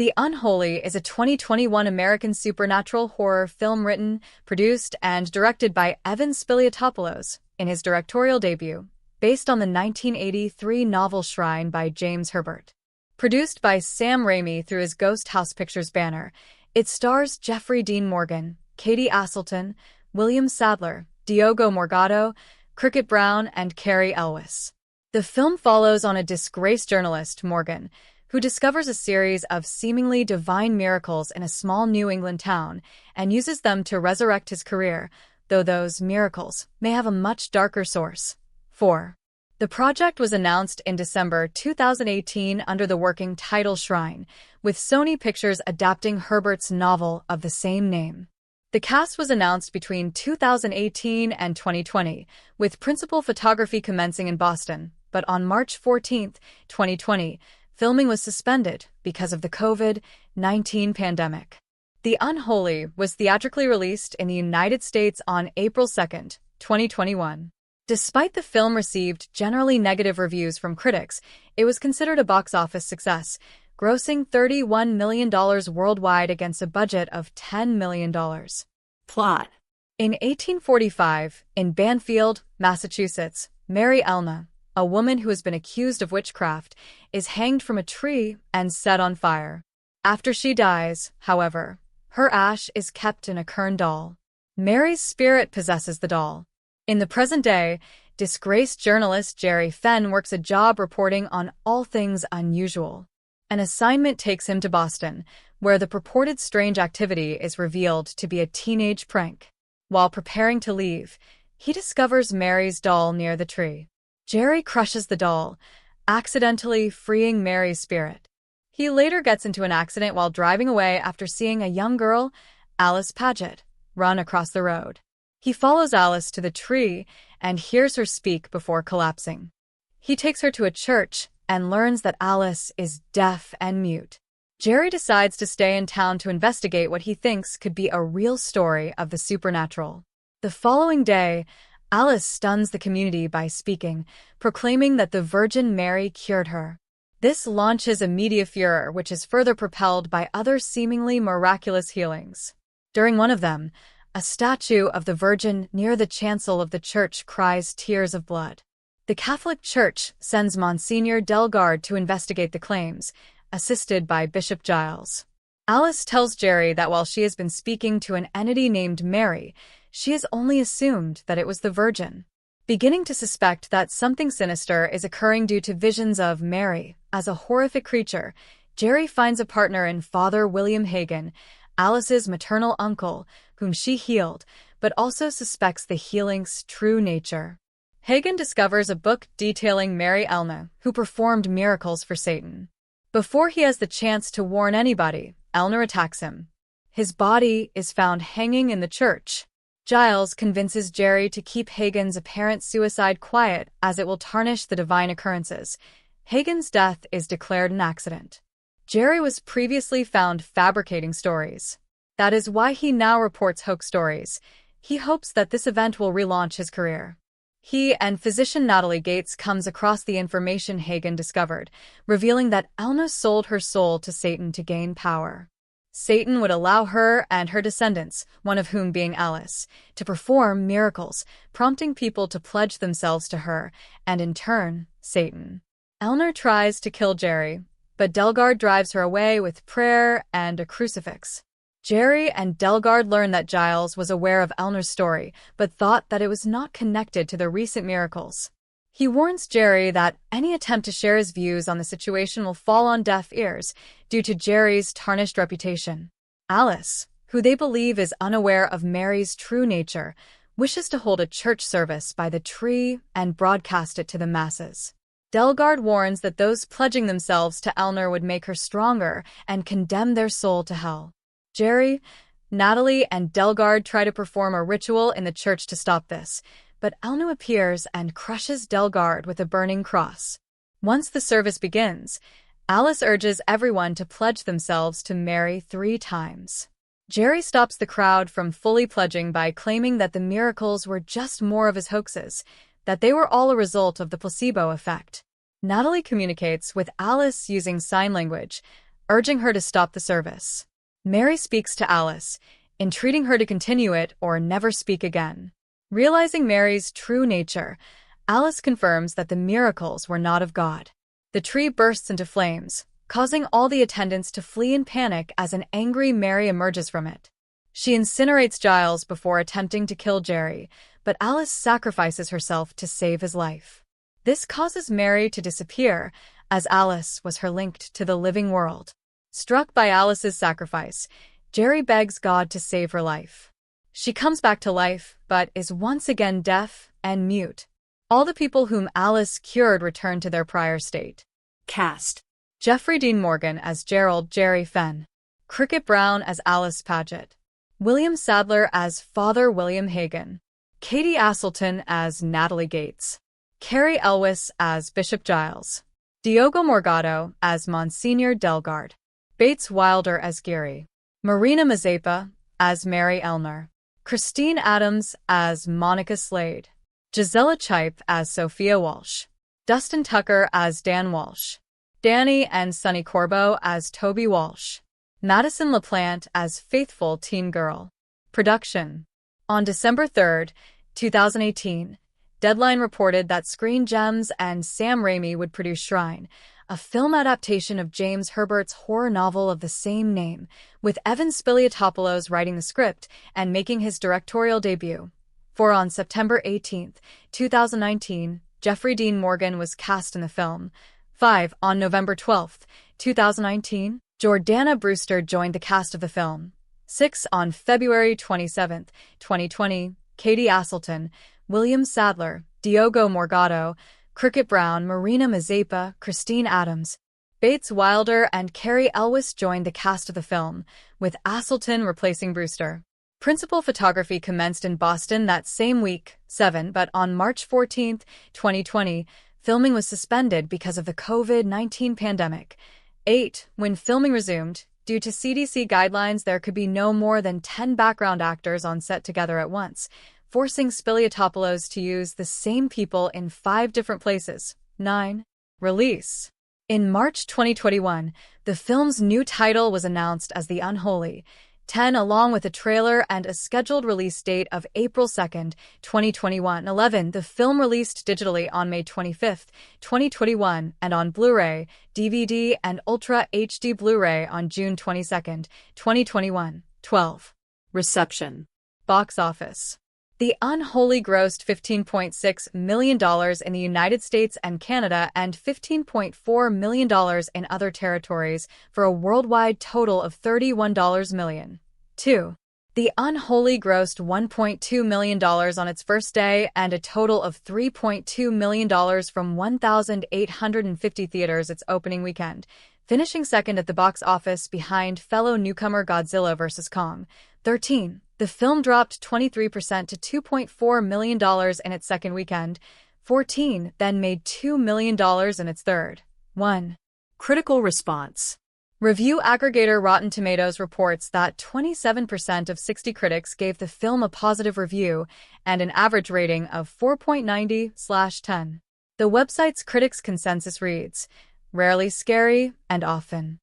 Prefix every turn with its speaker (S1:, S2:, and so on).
S1: The Unholy is a 2021 American supernatural horror film written, produced, and directed by Evan Spiliotopoulos in his directorial debut, based on the 1983 novel Shrine by James Herbert. Produced by Sam Raimi through his Ghost House Pictures banner, it stars Jeffrey Dean Morgan, Katie Aselton, William Sadler, Diogo Morgado, Cricket Brown, and Carrie Elwes. The film follows on a disgraced journalist, Morgan, who discovers a series of seemingly divine miracles in a small New England town and uses them to resurrect his career, though those miracles may have a much darker source. 4. The project was announced in December 2018 under the working title Shrine, with Sony Pictures adapting Herbert's novel of the same name. The cast was announced between 2018 and 2020, with principal photography commencing in Boston, but on March 14, 2020, filming was suspended because of the COVID-19 pandemic. The Unholy was theatrically released in the United States on April 2, 2021. Despite the film received generally negative reviews from critics, it was considered a box office success, grossing $31 million worldwide against a budget of $10 million.
S2: Plot.
S1: In 1845, in Banfield, Massachusetts, Mary Elna, a woman who has been accused of witchcraft, is hanged from a tree and set on fire. After she dies, however, her ash is kept in a Kern doll. Mary's spirit possesses the doll. In the present day, disgraced journalist Jerry Fenn works a job reporting on all things unusual. An assignment takes him to Boston, where the purported strange activity is revealed to be a teenage prank. While preparing to leave, he discovers Mary's doll near the tree. Jerry crushes the doll, accidentally freeing Mary's spirit. He later gets into an accident while driving away after seeing a young girl, Alice Paget, run across the road. He follows Alice to the tree and hears her speak before collapsing. He takes her to a church and learns that Alice is deaf and mute. Jerry decides to stay in town to investigate what he thinks could be a real story of the supernatural. The following day, Alice stuns the community by speaking, proclaiming that the Virgin Mary cured her. This launches a media furor which is further propelled by other seemingly miraculous healings. During one of them, a statue of the Virgin near the chancel of the church cries tears of blood. The Catholic Church sends Monsignor Delgard to investigate the claims, assisted by Bishop Giles. Alice tells Jerry that while she has been speaking to an entity named Mary, she has only assumed that it was the Virgin. Beginning to suspect that something sinister is occurring due to visions of Mary as a horrific creature, Jerry finds a partner in Father William Hagen, Alice's maternal uncle, whom she healed, but also suspects the healing's true nature. Hagen discovers a book detailing Mary Elna, who performed miracles for Satan. Before he has the chance to warn anybody, Elna attacks him. His body is found hanging in the church. Giles convinces Jerry to keep Hagen's apparent suicide quiet as it will tarnish the divine occurrences. Hagen's death is declared an accident. Jerry was previously found fabricating stories. That is why he now reports hoax stories. He hopes that this event will relaunch his career. He and physician Natalie Gates comes across the information Hagen discovered, revealing that Elna sold her soul to Satan to gain power. Satan would allow her and her descendants, one of whom being Alice, to perform miracles, prompting people to pledge themselves to her, and in turn, Satan. Elna tries to kill Jerry, but Delgard drives her away with prayer and a crucifix. Jerry and Delgard learn that Giles was aware of Elna's story, but thought that it was not connected to the recent miracles. He warns Jerry that any attempt to share his views on the situation will fall on deaf ears due to Jerry's tarnished reputation. Alice, who they believe is unaware of Mary's true nature, wishes to hold a church service by the tree and broadcast it to the masses. Delgard warns that those pledging themselves to Elna would make her stronger and condemn their soul to hell. Jerry, Natalie, and Delgard try to perform a ritual in the church to stop this, but Elna appears and crushes Delgard with a burning cross. Once the service begins, Alice urges everyone to pledge themselves to Mary 3 times. Jerry stops the crowd from fully pledging by claiming that the miracles were just more of his hoaxes, that they were all a result of the placebo effect. Natalie communicates with Alice using sign language, urging her to stop the service. Mary speaks to Alice, entreating her to continue it or never speak again. Realizing Mary's true nature, Alice confirms that the miracles were not of God. The tree bursts into flames, causing all the attendants to flee in panic as an angry Mary emerges from it. She incinerates Giles before attempting to kill Jerry, but Alice sacrifices herself to save his life. This causes Mary to disappear, as Alice was her linked to the living world. Struck by Alice's sacrifice, Jerry begs God to save her life. She comes back to life, but is once again deaf and mute. All the people whom Alice cured return to their prior state.
S2: Cast:
S1: Jeffrey Dean Morgan as Gerald Jerry Fenn, Cricket Brown as Alice Paget, William Sadler as Father William Hagen, Katie Aselton as Natalie Gates, Carrie Elwes as Bishop Giles, Diogo Morgado as Monsignor Delgard, Bates Wilder as Geary, Marina Mazepa as Mary Elmer, Christine Adams as Monica Slade, Gisela Chipe as Sophia Walsh, Dustin Tucker as Dan Walsh, Danny and Sonny Corbo as Toby Walsh, Madison LaPlante as Faithful Teen Girl. Production. On December 3, 2018, Deadline reported that Screen Gems and Sam Raimi would produce Shrine, a film adaptation of James Herbert's horror novel of the same name, with Evan Spiliotopoulos writing the script and making his directorial debut. For on September 18, 2019, Jeffrey Dean Morgan was cast in the film. 5. On November 12, 2019, Jordana Brewster joined the cast of the film. 6. On February 27, 2020, Katie Aselton, William Sadler, Diogo Morgado, Cricket Brown, Marina Mazepa, Christine Adams, Bates Wilder, and Carrie Elwes joined the cast of the film, with Aselton replacing Brewster. Principal photography commenced in Boston that same week, 7, but on March 14, 2020, filming was suspended because of the COVID-19 pandemic. 8. When filming resumed, due to CDC guidelines, there could be no more than 10 background actors on set together at once, forcing Spiliotopoulos to use the same people in 5 different places. 9. Release. In March 2021, the film's new title was announced as The Unholy. 10. Along with a trailer and a scheduled release date of April 2, 2021. 11. The film released digitally on May 25, 2021, and on Blu-ray, DVD, and Ultra HD Blu-ray on June 22, 2021. 12.
S2: Reception.
S1: Box office. The Unholy grossed $15.6 million in the United States and Canada and $15.4 million in other territories for a worldwide total of $31 million. 2. The Unholy grossed $1.2 million on its first day and a total of $3.2 million from 1,850 theaters its opening weekend, finishing second at the box office behind fellow newcomer Godzilla vs. Kong. 13. The film dropped 23% to $2.4 million in its second weekend. 14. Then made $2 million in its third. 1.
S2: Critical response.
S1: Review aggregator Rotten Tomatoes reports that 27% of 60 critics gave the film a positive review and an average rating of 4.90/10. The website's critics' consensus reads, "Rarely scary and often